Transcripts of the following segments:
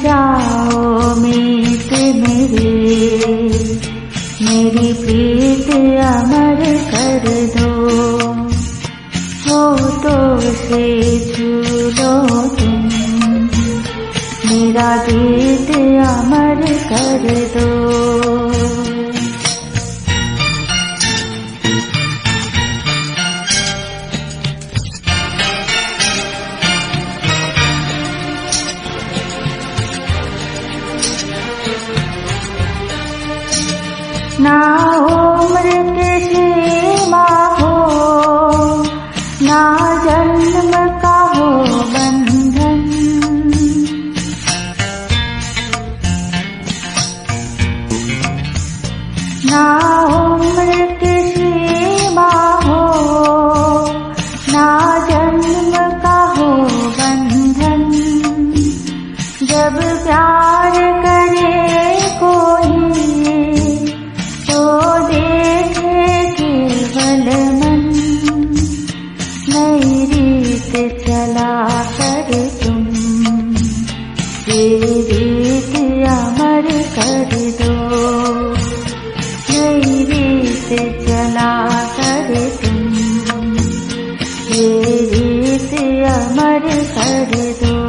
जाओ मीत मेरी प्रीत अमर कर दो। होठों से छू लो तुम, मेरा गीत अमर कर दो। ना उम्र की सीमा हो, ना जन्म का हो बंधन, ना उम्र की सीमा हो, ना जन्म का हो बंधन। जब प्यार करे कोई तो देखे केवल मन, नई रीत चला कर तुम, ये रीत अमर कर दो। नई रीत चला कर तुम, ये रीत अमर कर दो।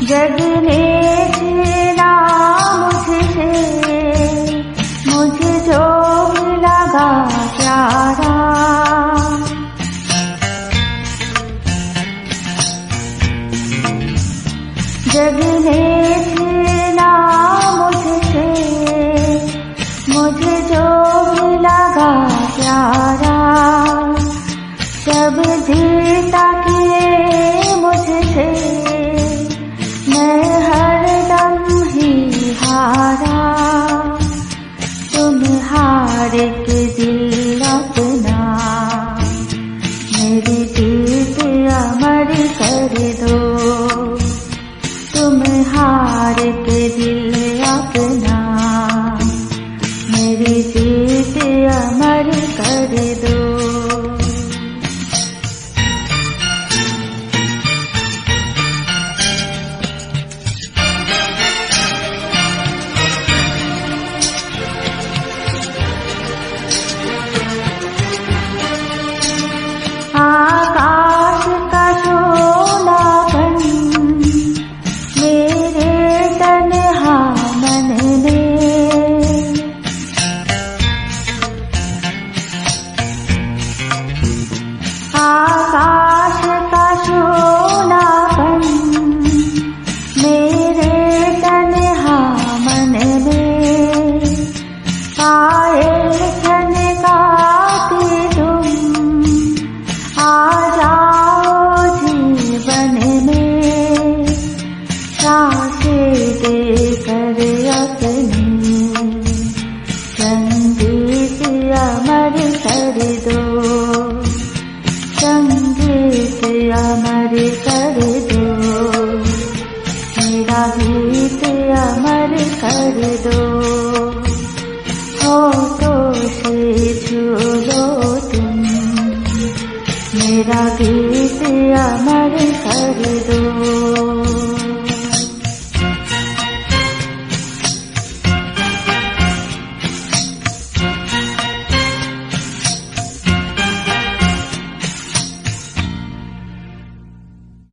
जग ने छीना मुझसे, मुझे जो लगा प्यारा, जग ने छीना मुझसे, मुझे जो लगा प्यारा। सब जीता किए मुझसे, मैं हरदम ही हारा। तुम हार के दिल अपना, मेरी जीत अमर कर दो। तुम हार के दिल अपना, मेरी जीत अमर कर दो। आकाश का सोनापन मेरे तन्हा मन में, आकाश का सोनापन मेरे तन्हा मन में। पायल झनकाती तुम, आ जाओ जीवन में, सांसें देकर अपनी, संगीत अमर कर दो। संगीत अमर कर दो, मेरा